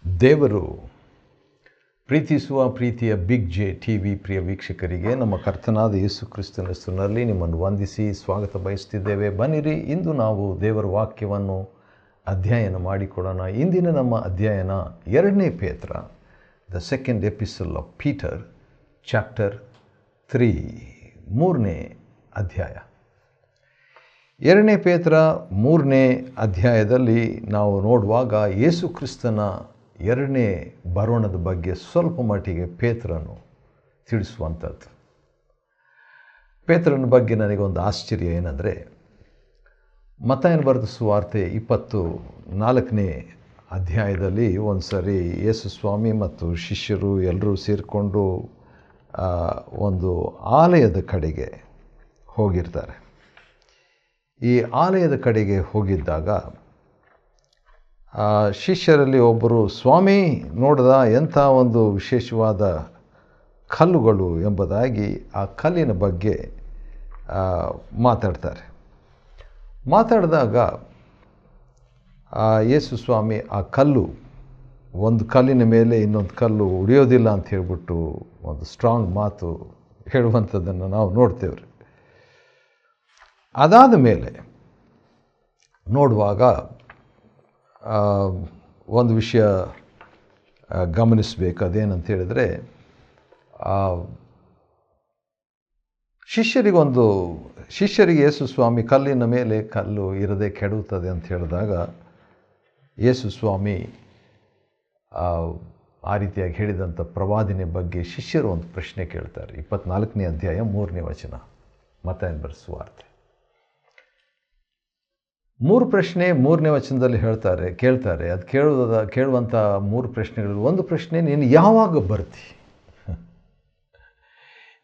ದೇವರು ಪ್ರೀತಿಸುವ ಪ್ರೀತಿಯ ಬಿಗ್ ಜೆ ಟಿ ವಿ ಪ್ರಿಯ ವೀಕ್ಷಕರಿಗೆ ನಮ್ಮ ಕರ್ತನಾದ ಯೇಸು ಕ್ರಿಸ್ತನ ಹೆಸರಿನಲ್ಲಿ ನಿಮ್ಮನ್ನು ವಂದಿಸಿ ಸ್ವಾಗತ ಬಯಸ್ತಿದ್ದೇವೆ. ಬನ್ನಿರಿ, ಇಂದು ನಾವು ದೇವರ ವಾಕ್ಯವನ್ನು ಅಧ್ಯಯನ ಮಾಡಿಕೊಡೋಣ. ಇಂದಿನ ನಮ್ಮ ಅಧ್ಯಯನ 2 ಪೇತ್ರ, the second epistle of Peter, chapter 3, 3ನೇ ಅಧ್ಯಾಯ. 2 ಪೇತ್ರ 3ನೇ ಅಧ್ಯಾಯದಲ್ಲಿ ನಾವು ನೋಡುವಾಗ ಯೇಸು ಕ್ರಿಸ್ತನ 2ನೇ ಬರೋಣದ ಬಗ್ಗೆ ಸ್ವಲ್ಪ ಮಟ್ಟಿಗೆ ಪೇತ್ರನು ತಿಳಿಸುವಂಥದ್ದು. ಪೇತ್ರನ ಬಗ್ಗೆ ನನಗೊಂದು ಆಶ್ಚರ್ಯ ಏನಂದರೆ, ಮತ್ತಾಯನ ಬರೆದ ಸುವಾರ್ತೆ 24ನೇ ಅಧ್ಯಾಯದಲ್ಲಿ ಒಂದು ಸರಿ ಯೇಸು ಸ್ವಾಮಿ ಮತ್ತು ಶಿಷ್ಯರು ಎಲ್ಲರೂ ಸೇರಿಕೊಂಡು ಒಂದು ಆಲಯದ ಕಡೆಗೆ ಹೋಗಿರ್ತಾರೆ. ಈ ಆಲಯದ ಕಡೆಗೆ ಹೋಗಿದ್ದಾಗ ಶಿಷ್ಯರಲ್ಲಿ ಒಬ್ಬರು, ಸ್ವಾಮಿ ನೋಡಿದ ಎಂಥ ಒಂದು ವಿಶೇಷವಾದ ಕಲ್ಲುಗಳು ಎಂಬುದಾಗಿ ಆ ಕಲ್ಲಿನ ಬಗ್ಗೆ ಮಾತಾಡಿದಾಗ ಯೇಸು ಸ್ವಾಮಿ ಆ ಕಲ್ಲು, ಒಂದು ಕಲ್ಲಿನ ಮೇಲೆ ಇನ್ನೊಂದು ಕಲ್ಲು ಉಳಿಯೋದಿಲ್ಲ ಅಂತ ಹೇಳ್ಬಿಟ್ಟು ಒಂದು ಸ್ಟ್ರಾಂಗ್ ಮಾತು ಹೇಳುವಂಥದ್ದನ್ನು ನಾವು ನೋಡ್ತೇವೆ. ಅದಾದ ಮೇಲೆ ನೋಡುವಾಗ ಒಂದು ವಿಷಯ ಗಮನಿಸಬೇಕು. ಅದೇನಂತ ಹೇಳಿದರೆ, ಶಿಷ್ಯರಿಗೆ ಯೇಸು ಸ್ವಾಮಿ ಕಲ್ಲಿನ ಮೇಲೆ ಕಲ್ಲು ಇರದೆ ಕೆಡುತ್ತದೆ ಅಂತ ಹೇಳಿದಾಗ ಯೇಸು ಸ್ವಾಮಿ ಆ ರೀತಿಯಾಗಿ ಹೇಳಿದಂಥ ಪ್ರವಾದನೆ ಬಗ್ಗೆ ಶಿಷ್ಯರು ಒಂದು ಪ್ರಶ್ನೆ ಕೇಳ್ತಾರೆ. 24ನೇ ಅಧ್ಯಾಯ 3ನೇ ವಚನ, ಮತ್ತಾಯನ ಬರೆದ ಸುವಾರ್ತೆ. 3 ಪ್ರಶ್ನೆ 3ನೇ ವಚನದಲ್ಲಿ ಕೇಳ್ತಾರೆ. ಅದು ಕೇಳುವಂಥ 3 ಪ್ರಶ್ನೆಗಳು. ಒಂದು ಪ್ರಶ್ನೆ, ನೀನು ಯಾವಾಗ ಬರ್ತಿ?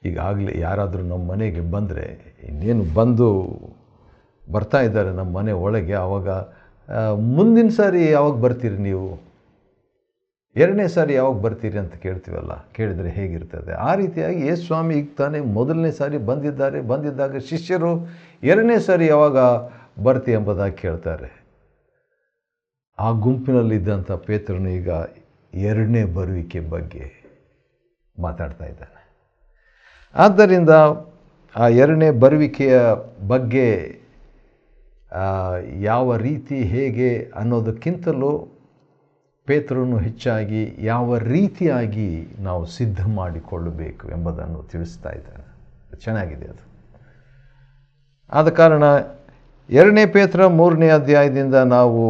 ಈಗಾಗಲೇ ಯಾರಾದರೂ ನಮ್ಮ ಮನೆಗೆ ಬಂದರೆ, ಇನ್ನೇನು ಬಂದು ಬರ್ತಾ ಇದ್ದಾರೆ ನಮ್ಮ ಮನೆ ಒಳಗೆ, ಆವಾಗ ಮುಂದಿನ ಸಾರಿ ಯಾವಾಗ ಬರ್ತೀರಿ ನೀವು, 2ನೇ ಸಾರಿ ಯಾವಾಗ ಬರ್ತೀರಿ ಅಂತ ಕೇಳ್ತೀವಲ್ಲ, ಕೇಳಿದರೆ ಹೇಗಿರ್ತದೆ? ಆ ರೀತಿಯಾಗಿ ಯೇಸು ಸ್ವಾಮಿ ಈಗ ತಾನೇ 1ನೇ ಸಾರಿ ಬಂದಿದ್ದಾಗ ಶಿಷ್ಯರು 2ನೇ ಸಾರಿ ಯಾವಾಗ ಬರ್ತಿ ಎಂಬುದಾಗಿ ಕೇಳ್ತಾರೆ. ಆ ಗುಂಪಿನಲ್ಲಿದ್ದಂಥ ಪೇತ್ರನು ಈಗ 2ನೇ ಬರುವಿಕೆ ಬಗ್ಗೆ ಮಾತಾಡ್ತಾ ಇದ್ದಾನೆ. ಆದ್ದರಿಂದ ಆ 2ನೇ ಬರುವಿಕೆಯ ಬಗ್ಗೆ ಯಾವ ರೀತಿ ಹೇಗೆ ಅನ್ನೋದಕ್ಕಿಂತಲೂ ಪೇತ್ರನು ಹೆಚ್ಚಾಗಿ ಯಾವ ರೀತಿಯಾಗಿ ನಾವು ಸಿದ್ಧ ಮಾಡಿಕೊಳ್ಳಬೇಕು ಎಂಬುದನ್ನು ತಿಳಿಸ್ತಾ ಇದ್ದಾನೆ. ಚೆನ್ನಾಗಿದೆ ಅದು. ಆದ ಕಾರಣ 2 ಪೇತ್ರ 3ನೇ ಅಧ್ಯಾಯದಿಂದ ನಾವು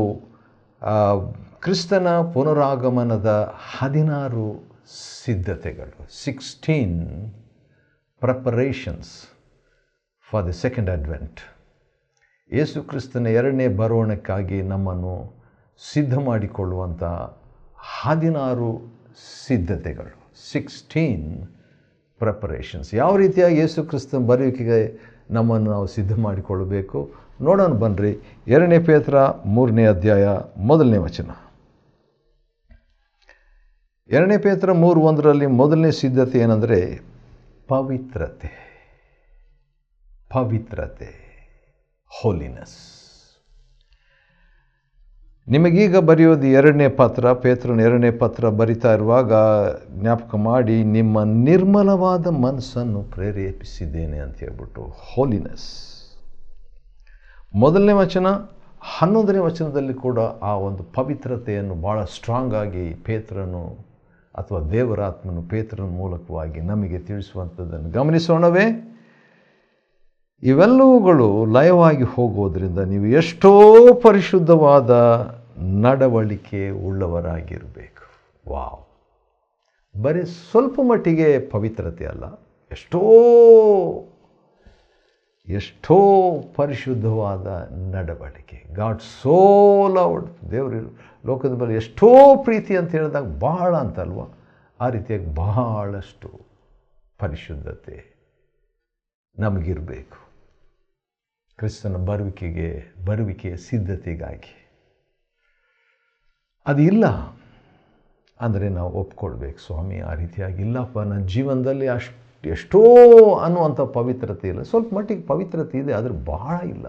ಕ್ರಿಸ್ತನ ಪುನರಾಗಮನದ 16 ಸಿದ್ಧತೆಗಳು, 16 preparations for the second advent, ಯೇಸು ಕ್ರಿಸ್ತನ 2ನೇ ಬರೋಣಕ್ಕಾಗಿ ನಮ್ಮನ್ನು ಸಿದ್ಧ ಮಾಡಿಕೊಳ್ಳುವಂಥ 16 ಸಿದ್ಧತೆಗಳು, 16 ಪ್ರಿಪರೇಷನ್ಸ್. ಯಾವ ರೀತಿಯಾಗಿ ಯೇಸು ಕ್ರಿಸ್ತನ ಬರುವಿಕೆಗೆ ನಮ್ಮನ್ನು ನಾವು ಸಿದ್ಧ ಮಾಡಿಕೊಳ್ಳಬೇಕು ನೋಡೋಣ ಬನ್ನಿರಿ. 2 ಪೇತ್ರ 3ನೇ ಅಧ್ಯಾಯ 1ನೇ ವಚನ. 2 ಪೇತ್ರ 3:1 ಮೊದಲನೇ ಸಿದ್ಧತೆ ಏನಂದರೆ ಪವಿತ್ರತೆ, ಹೋಲಿನೆಸ್. ನಿಮಗೀಗ ಬರೆಯೋದು 2ನೇ ಪತ್ರ, ಪೇತ್ರನ 2ನೇ ಪತ್ರ ಬರಿತಾ ಇರುವಾಗ ಜ್ಞಾಪಕ ಮಾಡಿ, ನಿಮ್ಮ ನಿರ್ಮಲವಾದ ಮನಸ್ಸನ್ನು ಪ್ರೇರೇಪಿಸಿದ್ದೇನೆ ಅಂತ ಹೇಳ್ಬಿಟ್ಟು ಹೋಲಿನೆಸ್. 1ನೇ ವಚನ 11ನೇ ವಚನದಲ್ಲಿ ಕೂಡ ಆ ಒಂದು ಪವಿತ್ರತೆಯನ್ನು ಭಾಳ ಸ್ಟ್ರಾಂಗ್ ಆಗಿ ಪೇತ್ರನು ಅಥವಾ ದೇವರಾತ್ಮನು ಪೇತ್ರನ ಮೂಲಕವಾಗಿ ನಮಗೆ ತಿಳಿಸುವಂಥದ್ದನ್ನು ಗಮನಿಸೋಣವೇ. ಇವೆಲ್ಲವುಗಳು ಲಯವಾಗಿ ಹೋಗೋದ್ರಿಂದ ನೀವು ಎಷ್ಟೋ ಪರಿಶುದ್ಧವಾದ ನಡವಳಿಕೆ ಉಳ್ಳವರಾಗಿರಬೇಕು. ವಾವ್! ಬರೀ ಸ್ವಲ್ಪ ಮಟ್ಟಿಗೆ ಪವಿತ್ರತೆ ಅಲ್ಲ, ಎಷ್ಟೋ ಪರಿಶುದ್ಧವಾದ ನಡವಳಿಕೆ. ಗಾಡ್ ಸೋ ಲವ್ಡ್, ದೇವರು ಲೋಕದ ಮೇಲೆ ಎಷ್ಟೋ ಪ್ರೀತಿ ಅಂತ ಹೇಳಿದಾಗ ಬಹಳ ಅಂತಲ್ವ, ಆ ರೀತಿಯಾಗಿ ಬಹಳಷ್ಟು ಪರಿಶುದ್ಧತೆ ನಮಗಿರಬೇಕು ಕ್ರಿಸ್ತನ ಬರುವಿಕೆಯ ಸಿದ್ಧತೆಗಾಗಿ. ಅದಿಲ್ಲ ಅಂದರೆ ನಾವು ಒಪ್ಕೊಳ್ಬೇಕು, ಸ್ವಾಮಿ ಆ ರೀತಿಯಾಗಿ ಇಲ್ಲಪ್ಪ, ನನ್ನ ಜೀವನದಲ್ಲಿ ಎಷ್ಟೋ ಅನ್ನುವಂಥ ಪವಿತ್ರತೆ ಇಲ್ಲ. ಸ್ವಲ್ಪ ಮಟ್ಟಿಗೆ ಪವಿತ್ರತೆ ಇದೆ, ಆದರೆ ಬಹಳ ಇಲ್ಲ.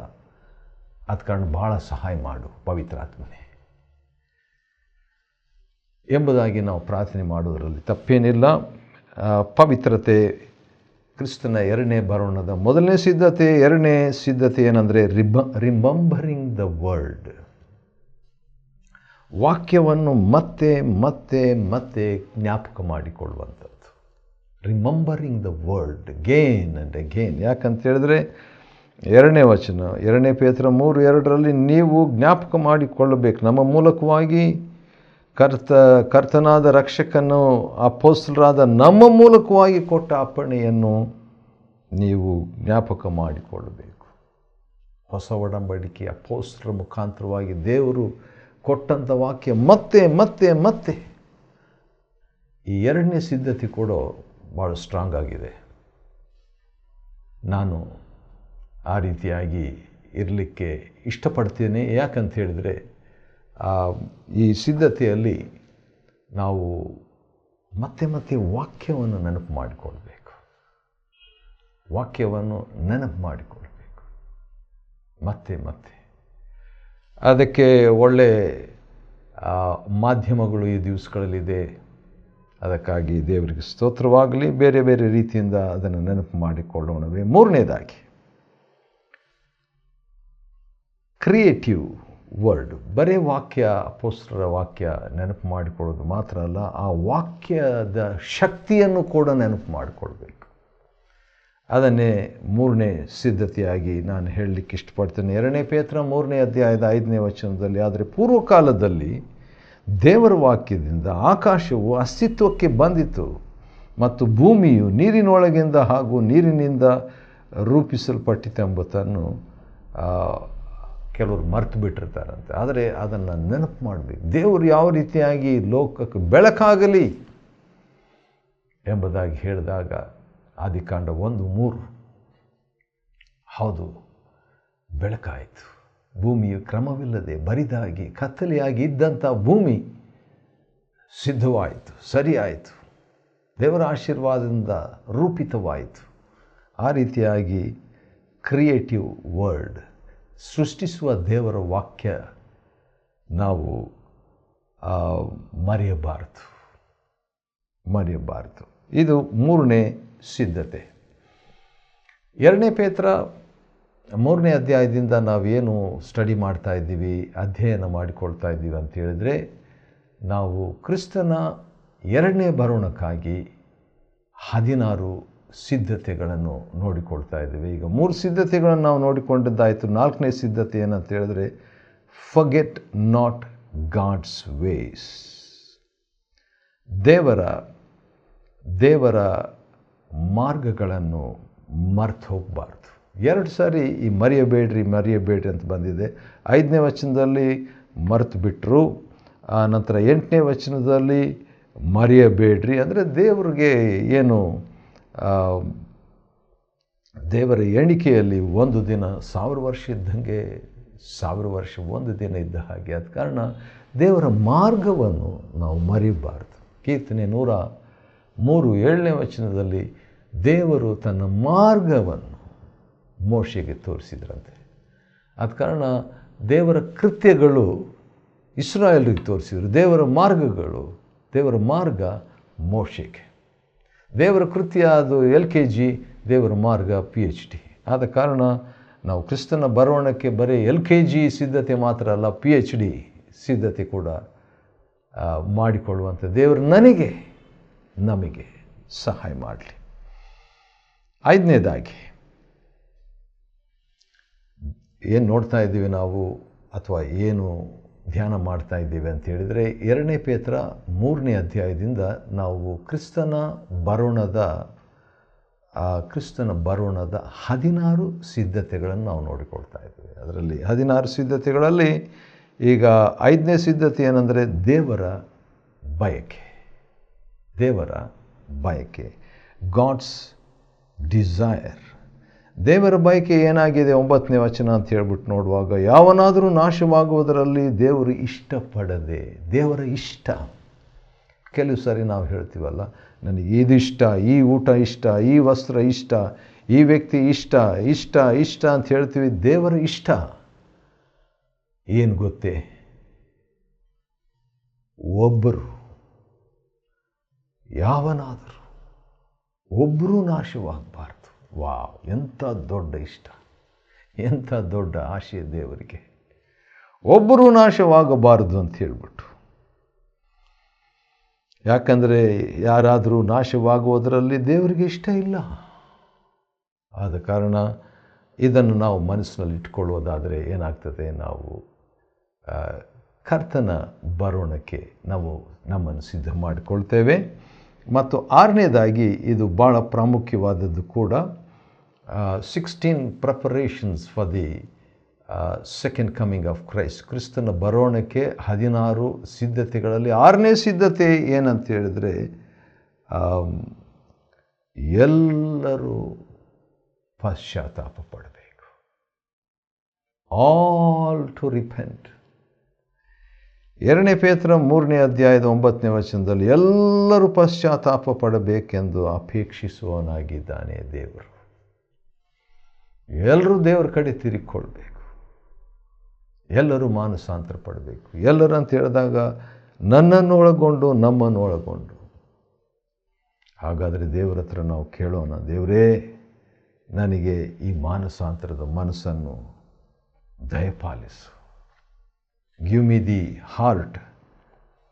ಆದ ಕಾರಣ ಭಾಳ ಸಹಾಯ ಮಾಡು ಪವಿತ್ರಾತ್ಮನೇ. ಎಂಬುದಾಗಿ ನಾವು ಪ್ರಾರ್ಥನೆ ಮಾಡೋದರಲ್ಲಿ ತಪ್ಪೇನಿಲ್ಲ. ಪವಿತ್ರತೆ ಕ್ರಿಸ್ತನ ಎರಡನೇ ಬರೋಣದ ಮೊದಲನೇ ಸಿದ್ಧತೆ. ಎರಡನೇ ಸಿದ್ಧತೆ ಏನಂದರೆ ರಿಮೆಂಬರಿಂಗ್ ದ ವರ್ಡ್. ವಾಕ್ಯವನ್ನು ಮತ್ತೆ ಮತ್ತೆ ಮತ್ತೆ ಜ್ಞಾಪಕ ಮಾಡಿಕೊಳ್ಳುವಂಥದ್ದು. Remembering the word again and again. ಯಾಕಂತ ಹೇಳಿದ್ರೆ ಎರಡನೇ ವಚನ 2 ಪೇತ್ರ 3:2 ನೀವು ಜ್ಞಾಪಕ ಮಾಡಿಕೊಳ್ಳಬೇಕು, ನಮ್ಮ ಮೂಲಕವಾಗಿ ಕರ್ತನಾದ ರಕ್ಷಕನು ಅಪೊಸ್ತಲರಾದ ನಮ್ಮ ಮೂಲಕವಾಗಿ ಕೊಟ್ಟ ಅಪ್ಪಣೆಯನ್ನು ನೀವು ಜ್ಞಾಪಕ ಮಾಡಿಕೊಳ್ಳಬೇಕು. ಹೊಸ ಒಡಂಬಡಿಕೆ ಅಪೊಸ್ತಲರ ಮುಖಾಂತರವಾಗಿ ದೇವರು ಕೊಟ್ಟಂಥ ವಾಕ್ಯ ಮತ್ತೆ ಮತ್ತೆ ಮತ್ತೆ. ಈ ಎರಡನೇ ಸಿದ್ಧತೆ ಕೂಡ ಭಾಳ ಸ್ಟ್ರಾಂಗ್ ಆಗಿದೆ. ನಾನು ಆ ರೀತಿಯಾಗಿ ಇರಲಿಕ್ಕೆ ಇಷ್ಟಪಡ್ತೇನೆ. ಯಾಕಂತ ಹೇಳಿದರೆ ಈ ಸಿದ್ಧತೆಯಲ್ಲಿ ನಾವು ಮತ್ತೆ ಮತ್ತೆ ವಾಕ್ಯವನ್ನು ನೆನಪು ಮಾಡಿಕೊಳ್ಬೇಕು. ವಾಕ್ಯವನ್ನು ನೆನಪು ಮಾಡಿಕೊಳ್ಬೇಕು ಮತ್ತೆ ಮತ್ತೆ. ಅದಕ್ಕೆ ಒಳ್ಳೆ ಮಾಧ್ಯಮಗಳು ಈ ದಿವಸಗಳಲ್ಲಿದೆ. ಅದಕ್ಕಾಗಿ ದೇವರಿಗೆ ಸ್ತೋತ್ರವಾಗಲಿ. ಬೇರೆ ಬೇರೆ ರೀತಿಯಿಂದ ಅದನ್ನು ನೆನಪು ಮಾಡಿಕೊಳ್ಳೋಣವೇ. ಮೂರನೇದಾಗಿ ಕ್ರಿಯೇಟಿವ್ ವರ್ಡ್. ಬರೀ ವಾಕ್ಯ, ಅಪೊಸ್ತಲರ ವಾಕ್ಯ ನೆನಪು ಮಾಡಿಕೊಳ್ಳೋದು ಮಾತ್ರ ಅಲ್ಲ, ಆ ವಾಕ್ಯದ ಶಕ್ತಿಯನ್ನು ಕೂಡ ನೆನಪು ಮಾಡಿಕೊಳ್ಬೇಕು. ಅದನ್ನೇ ಮೂರನೇ ಸಿದ್ಧತೆಯಾಗಿ ನಾನು ಹೇಳಲಿಕ್ಕೆ ಇಷ್ಟಪಡ್ತೇನೆ. 2 ಪೇತ್ರ 3ನೇ ಅಧ್ಯಾಯದ 5ನೇ ವಚನದಲ್ಲಿ, ಆದರೆ ಪೂರ್ವಕಾಲದಲ್ಲಿ ದೇವರ ವಾಕ್ಯದಿಂದ ಆಕಾಶವು ಅಸ್ತಿತ್ವಕ್ಕೆ ಬಂದಿತು ಮತ್ತು ಭೂಮಿಯು ನೀರಿನೊಳಗಿಂದ ಹಾಗೂ ನೀರಿನಿಂದ ರೂಪಿಸಲ್ಪಟ್ಟಿತೆಂಬುದನ್ನು ಕೆಲವರು ಮರೆತು ಬಿಟ್ಟಿರ್ತಾರಂತೆ. ಆದರೆ ಅದನ್ನು ನೆನಪು ಮಾಡಬೇಕು. ದೇವರು ಯಾವ ರೀತಿಯಾಗಿ ಲೋಕಕ್ಕೆ ಬೆಳಕಾಗಲಿ ಎಂಬುದಾಗಿ ಹೇಳಿದಾಗ ಆದಿಕಾಂಡ 1:3 ಹೌದು, ಬೆಳಕಾಯಿತು. ಭೂಮಿಯು ಕ್ರಮವಿಲ್ಲದೆ ಬರಿದಾಗಿ ಕತ್ತಲೆಯಾಗಿ ಇದ್ದಂಥ ಭೂಮಿ ಸಿದ್ಧವಾಯಿತು, ಸರಿಯಾಯಿತು, ದೇವರ ಆಶೀರ್ವಾದದಿಂದ ರೂಪಿತವಾಯಿತು. ಆ ರೀತಿಯಾಗಿ ಕ್ರಿಯೇಟಿವ್ ವರ್ಡ್, ಸೃಷ್ಟಿಸುವ ದೇವರ ವಾಕ್ಯ ನಾವು ಮರೆಯಬಾರದು. ಇದು ಮೂರನೇ ಸಿದ್ಧತೆ. 2 ಪೇತ್ರ 3ನೇ ಅಧ್ಯಾಯದಿಂದ ನಾವೇನು ಸ್ಟಡಿ ಮಾಡ್ತಾ ಇದ್ದೀವಿ, ಅಧ್ಯಯನ ಮಾಡಿಕೊಳ್ತಾ ಇದ್ದೀವಿ ಅಂತ ಹೇಳಿದರೆ, ನಾವು ಕ್ರಿಸ್ತನ ಎರಡನೇ ಬರೋಣಕ್ಕಾಗಿ 16 ಸಿದ್ಧತೆಗಳನ್ನು ನೋಡಿಕೊಳ್ತಾ ಇದ್ದೀವಿ. ಈಗ 3 ಸಿದ್ಧತೆಗಳನ್ನು ನಾವು ನೋಡಿಕೊಂಡಿದ್ದಾಯಿತು. 4ನೇ ಸಿದ್ಧತೆ ಏನಂತ ಹೇಳಿದ್ರೆ, ಫರ್ಗೆಟ್ ನಾಟ್ ಗಾಡ್ಸ್ ವೇಸ್. ದೇವರ ಮಾರ್ಗಗಳನ್ನು ಮರ್ತು ಹೋಗಬಾರ್ದು. 2 ಸಾರಿ ಈ ಮರೆಯಬೇಡ್ರಿ ಅಂತ ಬಂದಿದೆ. 5ನೇ ವಚನದಲ್ಲಿ ಮರೆತು ಬಿಟ್ಟರು, ನಂತರ 8ನೇ ವಚನದಲ್ಲಿ ಮರೆಯಬೇಡ್ರಿ. ಅಂದರೆ ದೇವರಿಗೆ ಏನು ದೇವರ ಎಣಿಕೆಯಲ್ಲಿ ಒಂದು ದಿನ 1000 ವರ್ಷ ಇದ್ದಂಗೆ, 1000 ವರ್ಷ ಒಂದು ದಿನ ಇದ್ದ ಹಾಗೆ. ಆದ ಕಾರಣ ದೇವರ ಮಾರ್ಗವನ್ನು ನಾವು ಮರೆಯಬಾರ್ದು. ಕೀರ್ತನೆ 103 7ನೇ ವಚನದಲ್ಲಿ ದೇವರು ತನ್ನ ಮಾರ್ಗವನ್ನು ಮೋಶೆಗೆ ತೋರಿಸಿದ್ರಂತೆ. ಆದ ಕಾರಣ ದೇವರ ಕೃತ್ಯಗಳು ಇಸ್ರಾಯೇಲರಿಗೆ ತೋರಿಸಿದರು. ದೇವರ ಮಾರ್ಗ ಮೋಶೆಗೆ. ದೇವರ ಕೃತ್ಯ ಅದು LKG, ದೇವರ ಮಾರ್ಗ PhD. ಆದ ಕಾರಣ ನಾವು ಕ್ರಿಸ್ತನ ಬರೋಣಕ್ಕೆ ಬರೀ LKG ಸಿದ್ಧತೆ ಮಾತ್ರ ಅಲ್ಲ, PhD ಸಿದ್ಧತೆ ಕೂಡ ಮಾಡಿಕೊಳ್ಳುವಂಥ ದೇವರು ನಮಗೆ ಸಹಾಯ ಮಾಡಲಿ. 5ನೇದಾಗಿ ಏನು ನೋಡ್ತಾ ಇದ್ದೀವಿ ನಾವು, ಅಥವಾ ಏನು ಧ್ಯಾನ ಮಾಡ್ತಾ ಇದ್ದೀವಿ ಅಂತ ಹೇಳಿದರೆ, 2 ಪೇತ್ರ 3ನೇ ಅಧ್ಯಾಯದಿಂದ ನಾವು ಕ್ರಿಸ್ತನ ಬರೋಣದ 16 ಸಿದ್ಧತೆಗಳನ್ನು ನಾವು ನೋಡಿಕೊಳ್ತಾ ಇದ್ದೀವಿ. ಅದರಲ್ಲಿ 16 ಸಿದ್ಧತೆಗಳಲ್ಲಿ ಈಗ 5ನೇ ಸಿದ್ಧತೆ ಏನಂದರೆ ದೇವರ ಬಯಕೆ, ಗಾಡ್ಸ್ ಡಿಸೈರ್. ದೇವರ ಬಯಕೆ ಏನಾಗಿದೆ 9ನೇ ವಚನ ಅಂತ ಹೇಳ್ಬಿಟ್ಟು ನೋಡುವಾಗ, ಯಾವನಾದರೂ ನಾಶವಾಗುವುದರಲ್ಲಿ ದೇವರು ಇಷ್ಟಪಡದೆ. ದೇವರ ಇಷ್ಟ. ಕೆಲವು ಸಾರಿ ನಾವು ಹೇಳ್ತೀವಲ್ಲ, ನನಗೆ ಇದು ಇಷ್ಟ, ಈ ಊಟ ಇಷ್ಟ, ಈ ವಸ್ತ್ರ ಇಷ್ಟ, ಈ ವ್ಯಕ್ತಿ ಇಷ್ಟ ಅಂತ ಹೇಳ್ತೀವಿ. ದೇವರ ಇಷ್ಟ ಏನು ಗೊತ್ತೇ? ಒಬ್ಬರು ಯಾವನಾದರೂ ಒಬ್ಬರೂ ನಾಶವಾಗಬಾರ್ದು. ವಾವ್, ಎಂಥ ದೊಡ್ಡ ಇಷ್ಟ, ಎಂಥ ದೊಡ್ಡ ಆಶೆ ದೇವರಿಗೆ. ಒಬ್ಬರೂ ನಾಶವಾಗಬಾರದು ಅಂತ ಹೇಳಿಬಿಟ್ಟು. ಯಾಕಂದರೆ ಯಾರಾದರೂ ನಾಶವಾಗುವುದರಲ್ಲಿ ದೇವರಿಗೆ ಇಷ್ಟ ಇಲ್ಲ. ಆದ ಕಾರಣ ಇದನ್ನು ನಾವು ಮನಸ್ಸಿನಲ್ಲಿ ಇಟ್ಕೊಳ್ಳೋದಾದರೆ ಏನಾಗ್ತದೆ, ನಾವು ಕರ್ತನ ಬರೋಣಕ್ಕೆ ನಾವು ನಮ್ಮನ್ನು ಸಿದ್ಧ ಮಾಡಿಕೊಳ್ತೇವೆ. ಮತ್ತು ಆರನೇದಾಗಿ ಇದು ಭಾಳ ಪ್ರಾಮುಖ್ಯವಾದದ್ದು ಕೂಡ, 16 preparations for the second coming of Christ. ಕ್ರಿಸ್ತನ ಬರೋಣಕ್ಕೆ 16 ಸಿದ್ಧತೆಗಳಲ್ಲಿ 6ನೇ ಸಿದ್ಧತೆ ಏನಂತ ಹೇಳಿದರೆ, ಎಲ್ಲರೂ ಪಶ್ಚಾತ್ತಾಪ ಪಡಬೇಕು. All to repent. 2 ಪೇತ್ರ 3ನೇ ಅಧ್ಯಾಯದ 9ನೇ ವಚನದಲ್ಲಿ ಎಲ್ಲರೂ ಪಶ್ಚಾತ್ತಾಪ ಪಡಬೇಕೆಂದು ಅಪೇಕ್ಷಿಸುವವನಾಗಿದ್ದಾನೆ ದೇವರು. ಎಲ್ಲರೂ ದೇವರ ಕಡೆ ತಿರುಗಿಕೊಳ್ಬೇಕು, ಎಲ್ಲರೂ ಮಾನಸಾಂತರ ಪಡಬೇಕು. ಎಲ್ಲರೂ ಅಂತ ಹೇಳಿದಾಗ ನನ್ನನ್ನು ಒಳಗೊಂಡು, ನಮ್ಮನ್ನು ಒಳಗೊಂಡು. ಹಾಗಾದರೆ ದೇವರ ಹತ್ರ ನಾವು ಕೇಳೋಣ, ದೇವರೇ ನನಗೆ ಈ ಮಾನಸಾಂತರದ ಮನಸ್ಸನ್ನು ದಯಪಾಲಿಸು. Give me the heart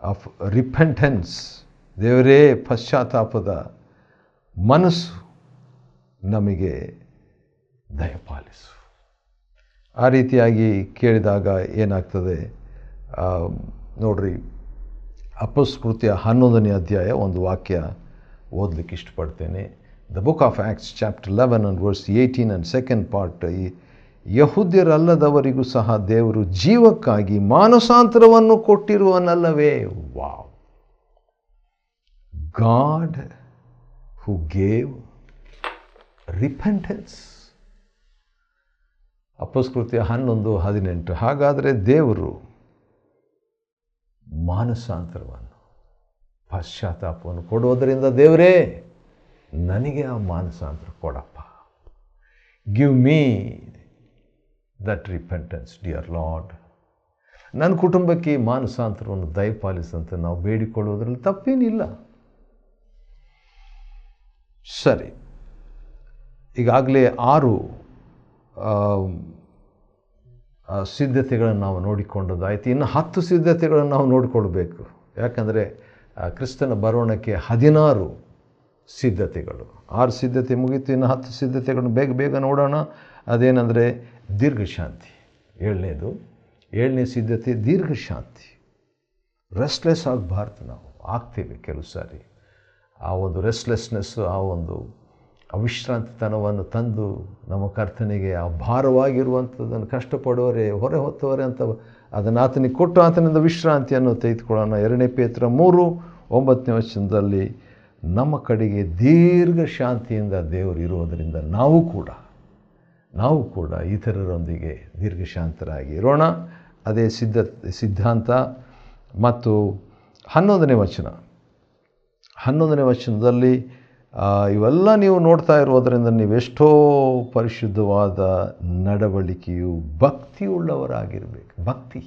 of repentance. ದೇವರೇ ಪಶ್ಚಾತ್ತಾಪದ ಮನಸ್ಸು ನಮಗೆ ದಯಪಾಲಿಸು. ಆ ರೀತಿಯಾಗಿ ಕೇಳಿದಾಗ ಏನಾಗ್ತದೆ ನೋಡ್ರಿ, ಅಪೊಸ್ತಲಕೃತ್ಯ 11ನೇ ಅಧ್ಯಾಯ ಒಂದು ವಾಕ್ಯ ಓದಲಿಕ್ಕೆ ಇಷ್ಟಪಡ್ತೇನೆ. The book of Acts chapter 11 and verse 18 and second part. ಯಹೂದ್ಯರಲ್ಲದವರಿಗೂ ಸಹ ದೇವರು ಜೀವಕ್ಕಾಗಿ ಮಾನಸಾಂತರವನ್ನು ಕೊಟ್ಟಿರುವನಲ್ಲವೇ. Wow, God who gave repentance. ಅಪೊಸ್ತಲಕೃತ್ಯ 11:18. ಹಾಗಾದರೆ ದೇವರು ಮಾನಸಾಂತರವನ್ನು, ಪಶ್ಚಾತ್ತಾಪವನ್ನು ಕೊಡೋದರಿಂದ ದೇವರೇ ನನಗೆ ಆ ಮಾನಸಾಂತರ ಕೊಡಪ್ಪ. Give me that repentance dear lord. ನನ್ನ ಕುಟುಂಬಕ್ಕೆ ಮಾನಸಾಂತರವನ್ನು ದಯಪಾಲಿಸಂತೆ ನಾವು ಬೇಡಿಕೊಳ್ಳುವುದರಲ್ಲಿ ತಪ್ಪೇನಿಲ್ಲ. ಸರಿ, ಈಗಾಗಲೇ 6 ಸಿದ್ಧತೆಗಳನ್ನು ನಾವು ನೋಡಿಕೊಂಡದ್ದಾಯಿತು. ಇನ್ನು 10 ಸಿದ್ಧತೆಗಳನ್ನು ನಾವು ನೋಡಿಕೊಳ್ಬೇಕು. ಯಾಕಂದರೆ ಕ್ರಿಸ್ತನ ಬರೋಣಕ್ಕೆ 16 ಸಿದ್ಧತೆಗಳು. 6 ಸಿದ್ಧತೆ ಮುಗಿತು, ಇನ್ನು 10 ಸಿದ್ಧತೆಗಳನ್ನು ಬೇಗ ನೋಡೋಣ. ಅದೇನೆಂದರೆ ದೀರ್ಘಶಾಂತಿ. 7ನೇ ಸಿದ್ಧತೆ ದೀರ್ಘಶಾಂತಿ. ರೆಸ್ಟ್ಲೆಸ್ ಆಗಬಾರ್ದು. ನಾವು ಆಗ್ತೇವೆ ಕೆಲವು ಸಾರಿ. ಆ ಒಂದು ರೆಸ್ಟ್ಲೆಸ್ನೆಸ್ಸು, ಆ ಒಂದು ಅವಿಶ್ರಾಂತಿತನವನ್ನು ತಂದು ನಮ್ಮ ಕರ್ತನಿಗೆ ಆ ಭಾರವಾಗಿರುವಂಥದ್ದನ್ನು ಕಷ್ಟಪಡುವವರೇ, ಹೊರೆ ಹೊತ್ತವರೇ ಅಂತ ಅದನ್ನು ಆತನಿಗೆ ಕೊಟ್ಟು ಆತನಿಂದ ವಿಶ್ರಾಂತಿಯನ್ನು ತೆಗೆದುಕೊಳ್ಳೋಣ. 2 ಪೇತ್ರ 3:9ನೇ ವಚನದಲ್ಲಿ ನಮ್ಮ ಕಡೆಗೆ ದೀರ್ಘ ಶಾಂತಿಯಿಂದ ದೇವರು ಇರುವುದರಿಂದ ನಾವು ಕೂಡ ಇತರರೊಂದಿಗೆ ದೀರ್ಘಶಾಂತರಾಗಿ ಇರೋಣ. ಅದೇ ಸಿದ್ಧಾಂತ. ಮತ್ತು 11ನೇ ವಚನದಲ್ಲಿ ಇವೆಲ್ಲ ನೀವು ನೋಡ್ತಾ ಇರೋದರಿಂದ ನೀವೆಷ್ಟೋ ಪರಿಶುದ್ಧವಾದ ನಡವಳಿಕೆಯು ಭಕ್ತಿಯುಳ್ಳವರಾಗಿರಬೇಕು. ಭಕ್ತಿ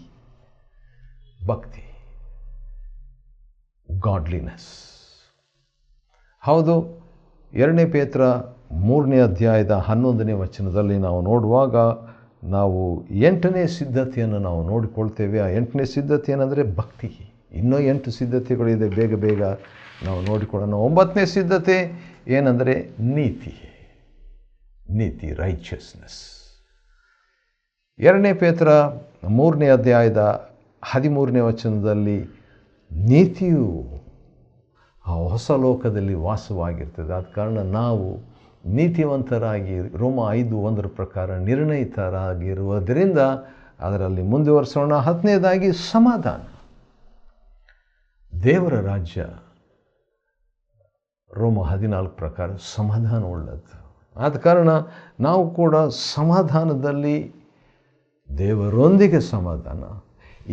ಗಾಡ್ಲಿನೆಸ್. ಹೌದು, 2 ಪೇತ್ರ 3ನೇ ಅಧ್ಯಾಯದ 11ನೇ ವಚನದಲ್ಲಿ ನಾವು ನೋಡುವಾಗ ನಾವು 8ನೇ ಸಿದ್ಧತೆಯನ್ನು ನಾವು ನೋಡಿಕೊಳ್ತೇವೆ. ಆ 8ನೇ ಸಿದ್ಧತೆ ಏನಂದರೆ ಭಕ್ತಿ. ಇನ್ನೂ 8 ಸಿದ್ಧತೆಗಳಿದೆ, ಬೇಗ ನಾವು ನೋಡಿಕೊಳ್ಳೋಣ. 9ನೇ ಸಿದ್ಧತೆ ಏನಂದರೆ ನೀತಿ, ರೈಚಸ್ನೆಸ್. 2 ಪೇತ್ರ 3ನೇ ಅಧ್ಯಾಯದ 13ನೇ ವಚನದಲ್ಲಿ ನೀತಿಯು ಆ ಹೊಸ ಲೋಕದಲ್ಲಿ ವಾಸವಾಗಿರ್ತದೆ. ಆದ ಕಾರಣ ನಾವು ನೀತಿವಂತರಾಗಿ ರೋಮ 5:1 ಪ್ರಕಾರ ನಿರ್ಣಯಿತರಾಗಿರುವುದರಿಂದ ಅದರಲ್ಲಿ ಮುಂದುವರಿಸೋಣ. 10ನೇದಾಗಿ ಸಮಾಧಾನ. ದೇವರ ರಾಜ್ಯ ರೋಮ 14 ಪ್ರಕಾರ ಸಮಾಧಾನ ಉಳ್ಳದ್ದು. ಆದ ಕಾರಣ ನಾವು ಕೂಡ ಸಮಾಧಾನದಲ್ಲಿ, ದೇವರೊಂದಿಗೆ ಸಮಾಧಾನ,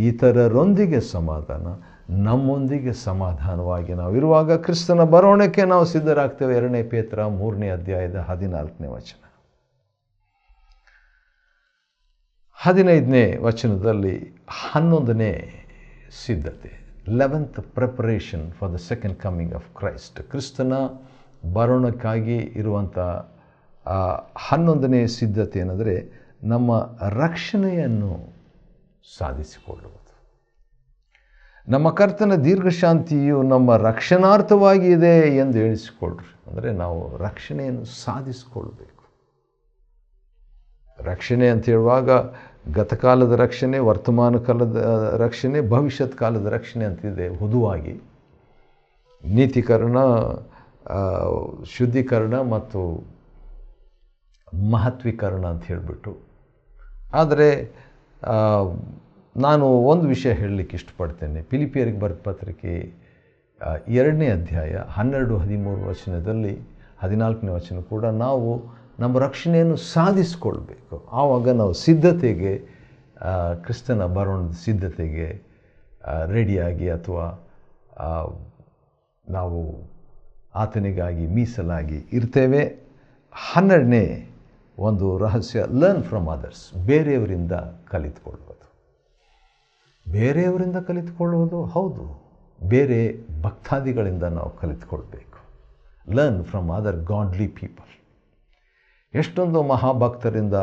ಇತರರೊಂದಿಗೆ ಸಮಾಧಾನ, ನಮ್ಮೊಂದಿಗೆ ಸಮಾಧಾನವಾಗಿ ನಾವು ಇರುವಾಗ ಕ್ರಿಸ್ತನ ಬರೋಣಕ್ಕೆ ನಾವು ಸಿದ್ಧರಾಗ್ತೇವೆ. 2 ಪೇತ್ರ 3ನೇ ಅಧ್ಯಾಯದ 14ನೇ ವಚನ. 15ನೇ ವಚನದಲ್ಲಿ 11ನೇ ಸಿದ್ಧತೆ, 11th preparation for the second coming of Christ. ಕ್ರಿಸ್ತನ ಬರೋಣಕ್ಕಾಗಿ ಇರುವಂಥ 11ನೇ ಸಿದ್ಧತೆ ಏನಂದರೆ ನಮ್ಮ ರಕ್ಷಣೆಯನ್ನು ಸಾಧಿಸಿಕೊಳ್ಳುವುದು. ನಮ್ಮ ಕರ್ತನ ದೀರ್ಘಶಾಂತಿಯು ನಮ್ಮ ರಕ್ಷಣಾರ್ಥವಾಗಿ ಇದೆ ಎಂದು ಹೇಳಿಸಿಕೊಳ್ಳ್ರಿ. ಅಂದರೆ ನಾವು ರಕ್ಷಣೆಯನ್ನು ಸಾಧಿಸಿಕೊಳ್ಬೇಕು. ರಕ್ಷಣೆ ಅಂತ ಹೇಳುವಾಗ ಗತಕಾಲದ ರಕ್ಷಣೆ, ವರ್ತಮಾನ ಕಾಲದ ರಕ್ಷಣೆ, ಭವಿಷ್ಯತ್ ಕಾಲದ ರಕ್ಷಣೆ ಅಂತಿದೆ. ಹುದುವಾಗಿ ನೀತೀಕರಣ, ಶುದ್ಧೀಕರಣ ಮತ್ತು ಮಹತ್ವೀಕರಣ ಅಂತ ಹೇಳಿಬಿಟ್ಟು. ಆದರೆ ನಾನು ಒಂದು ವಿಷಯ ಹೇಳಲಿಕ್ಕೆ ಇಷ್ಟಪಡ್ತೇನೆ. ಫಿಲಿಪಿಯರಿಗೆ ಬರೆದ ಪತ್ರಿಕೆ 2ನೇ ಅಧ್ಯಾಯ 12-13 ವಚನದಲ್ಲಿ 14ನೇ ವಚನ ಕೂಡ ನಾವು ನಮ್ಮ ರಕ್ಷಣೆಯನ್ನು ಸಾಧಿಸಿಕೊಳ್ಬೇಕು. ಆವಾಗ ನಾವು ಸಿದ್ಧತೆಗೆ, ಕ್ರಿಸ್ತನ ಬರೋಣದ ಸಿದ್ಧತೆಗೆ ರೆಡಿಯಾಗಿ ಅಥವಾ ನಾವು ಆತನಿಗಾಗಿ ಮೀಸಲಾಗಿ ಇರ್ತೇವೆ. 12ನೇ ಒಂದು ರಹಸ್ಯ, ಲರ್ನ್ ಫ್ರಮ್ ಅದರ್ಸ್. ಬೇರೆಯವರಿಂದ ಕಲಿತುಕೊಳ್ಳುವುದು. ಬೇರೆಯವರಿಂದ ಕಲಿತುಕೊಳ್ಳುವುದು ಹೌದು, ಬೇರೆ ಭಕ್ತಾದಿಗಳಿಂದ ನಾವು ಕಲಿತುಕೊಳ್ಬೇಕು. Learn from other godly people. ಎಷ್ಟೊಂದು ಮಹಾಭಕ್ತರಿಂದ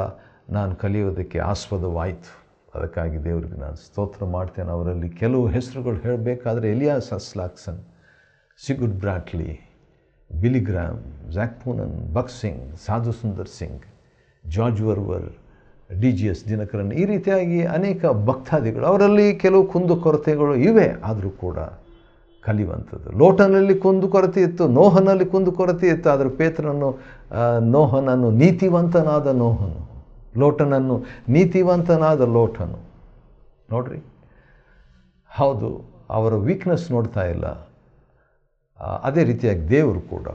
ನಾನು ಕಲಿಯೋದಕ್ಕೆ ಆಸ್ಪದವಾಯಿತು. ಅದಕ್ಕಾಗಿ ದೇವರಿಗೆ ನಾನು ಸ್ತೋತ್ರ ಮಾಡ್ತೇನೆ. ಅವರಲ್ಲಿ ಕೆಲವು ಹೆಸರುಗಳು ಹೇಳಬೇಕಾದ್ರೆ ಎಲಿಯಾಸ್ ಅಸ್ಲಾಕ್ಸನ್, ಸಿಗುಡ್ ಬ್ರಾಟ್ಲಿ, ಬಿಲಿ ಗ್ರಾಮ್, ಝ್ಯಾಕ್ ಪೂನನ್, ಭಗತ್ ಸಿಂಗ್, ಸಾಧು ಸುಂದರ್ ಸಿಂಗ್, ಜಾರ್ಜ್ ವರ್ವರ್, DGS ದಿನಕರನ್, ಈ ರೀತಿಯಾಗಿ ಅನೇಕ ಭಕ್ತಾದಿಗಳು. ಅವರಲ್ಲಿ ಕೆಲವು ಕುಂದುಕೊರತೆಗಳು ಇವೆ, ಆದರೂ ಕೂಡ ಕಲಿಯುವಂಥದ್ದು. ಲೋಟನಲ್ಲಿ ಕುಂದುಕೊರತೆ ಇತ್ತು, ನೋಹನಲ್ಲಿ ಕುಂದುಕೊರತೆ ಇತ್ತು. ಆದರೆ ಪೇತ್ರನನ್ನು, ನೋಹನನ್ನು ನೀತಿವಂತನಾದ ನೋಹನು, ಲೋಟನನ್ನು ನೀತಿವಂತನಾದ ಲೋಟನು. ನೋಡ್ರಿ, ಹೌದು, ಅವರ ವೀಕ್ನೆಸ್ ನೋಡ್ತಾ ಇಲ್ಲ. ಅದೇ ರೀತಿಯಾಗಿ ದೇವರು ಕೂಡ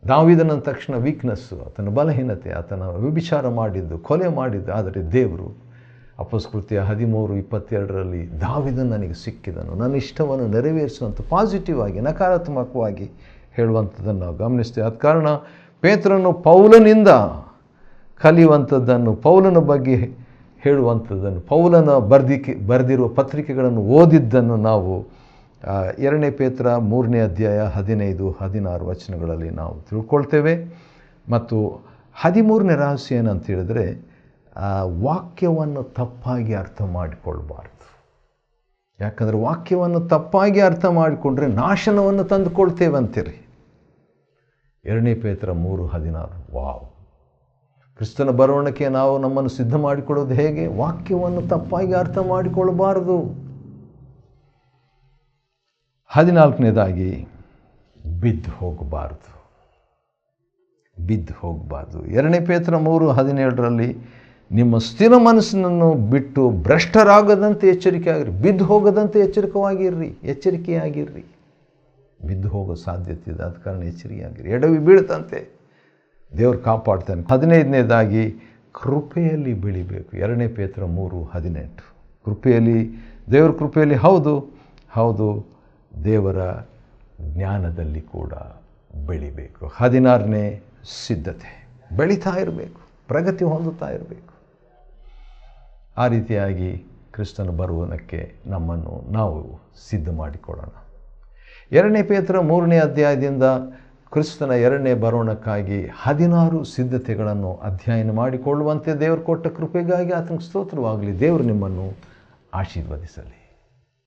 ದಾವೀದನ ತಕ್ಷಣ ವೀಕ್ನೆಸ್ಸು, ಆತನ ಬಲಹೀನತೆ, ಆತನ ವ್ಯಭಿಚಾರ ಮಾಡಿದ್ದು, ಕೊಲೆ ಮಾಡಿದ್ದು. ಆದರೆ ದೇವರು ಅಪೊಸ್ತಲಕೃತ್ಯ 13:22 ದಾವೀದನು ನನಗೆ ಸಿಕ್ಕಿದನು, ನನ್ನ ಇಷ್ಟವನ್ನು ನೆರವೇರಿಸುವಂಥ ಪಾಸಿಟಿವ್ ಆಗಿ, ನಕಾರಾತ್ಮಕವಾಗಿ ಹೇಳುವಂಥದ್ದನ್ನು ನಾವು ಗಮನಿಸ್ತೇವೆ. ಆದ ಕಾರಣ ಪೇತ್ರನು ಪೌಲನಿಂದ ಕಲಿಯುವಂಥದ್ದನ್ನು, ಪೌಲನ ಬಗ್ಗೆ ಹೇಳುವಂಥದ್ದನ್ನು, ಪೌಲನ ಬರೆದಿರುವ ಪತ್ರಿಕೆಗಳನ್ನು ಓದಿದ್ದನ್ನು ನಾವು 2ನೇ ಪೇತ್ರ 3ನೇ ಅಧ್ಯಾಯ 15-16 ವಚನಗಳಲ್ಲಿ ನಾವು ತಿಳ್ಕೊಳ್ತೇವೆ. ಮತ್ತು 13ನೇ ರಹಸ್ಯ ಏನಂತ ಹೇಳಿದ್ರೆ, ವಾಕ್ಯವನ್ನು ತಪ್ಪಾಗಿ ಅರ್ಥ ಮಾಡಿಕೊಳ್ಬಾರ್ದು. ಯಾಕಂದರೆ ವಾಕ್ಯವನ್ನು ತಪ್ಪಾಗಿ ಅರ್ಥ ಮಾಡಿಕೊಂಡ್ರೆ ನಾಶನವನ್ನು ತಂದುಕೊಳ್ತೇವೆ ಅಂತೀರಿ. 2ನೇ ಪೇತ್ರ 3:16. ವಾವ್! ಕ್ರಿಸ್ತನ ಬರೋಣಕ್ಕೆ ನಾವು ನಮ್ಮನ್ನು ಸಿದ್ಧ ಮಾಡಿಕೊಳ್ಳೋದು ಹೇಗೆ? ವಾಕ್ಯವನ್ನು ತಪ್ಪಾಗಿ ಅರ್ಥ ಮಾಡಿಕೊಳ್ಳಬಾರದು. 14ನೇದಾಗಿ ಬಿದ್ದು ಹೋಗಬಾರ್ದು. 2ನೇ ಪೇತ್ರ 3:17 ನಿಮ್ಮ ಸ್ಥಿರ ಮನಸ್ಸನ್ನು ಬಿಟ್ಟು ಭ್ರಷ್ಟರಾಗದಂತೆ ಎಚ್ಚರಿಕೆ ಆಗಿರಿ. ಬಿದ್ದು ಹೋಗದಂತೆ ಎಚ್ಚರಿಕೆಯಾಗಿರ್ರಿ. ಬಿದ್ದು ಹೋಗೋ ಸಾಧ್ಯತೆ ಇದೆ, ಆದ ಕಾರಣ ಎಚ್ಚರಿಕೆಯಾಗಿರಿ. ಎಡವಿ ಬೀಳ್ತಂತೆ, ದೇವರು ಕಾಪಾಡ್ತಾನೆ. 15ನೇದಾಗಿ ಕೃಪೆಯಲ್ಲಿ ಬೆಳಿಬೇಕು. 2ನೇ ಪೇತ್ರ 3:18 ಕೃಪೆಯಲ್ಲಿ, ದೇವರ ಕೃಪೆಯಲ್ಲಿ, ಹೌದು ದೇವರ ಜ್ಞಾನದಲ್ಲಿ ಕೂಡ ಬೆಳಿಬೇಕು. 16ನೇ ಸಿದ್ಧತೆ, ಬೆಳೀತಾ ಇರಬೇಕು, ಪ್ರಗತಿ ಹೊಂದುತ್ತಾ ಇರಬೇಕು. ಆ ರೀತಿಯಾಗಿ ಕ್ರಿಸ್ತನ ಬರುವುದಕ್ಕೆ ನಮ್ಮನ್ನು ನಾವು ಸಿದ್ಧ ಮಾಡಿಕೊಳ್ಳೋಣ. 2ನೇ ಪೇತ್ರ 3ನೇ ಅಧ್ಯಾಯದಿಂದ ಕ್ರಿಸ್ತನ 2ನೇ ಬರೋಣಕ್ಕಾಗಿ 16 ಸಿದ್ಧತೆಗಳನ್ನು ಅಧ್ಯಯನ ಮಾಡಿಕೊಳ್ಳುವಂತೆ ದೇವರು ಕೊಟ್ಟ ಕೃಪೆಗಾಗಿ ಆತನಿಗೆ ಸ್ತೋತ್ರವಾಗಲಿ. ದೇವರು ನಿಮ್ಮನ್ನು ಆಶೀರ್ವದಿಸಲಿ.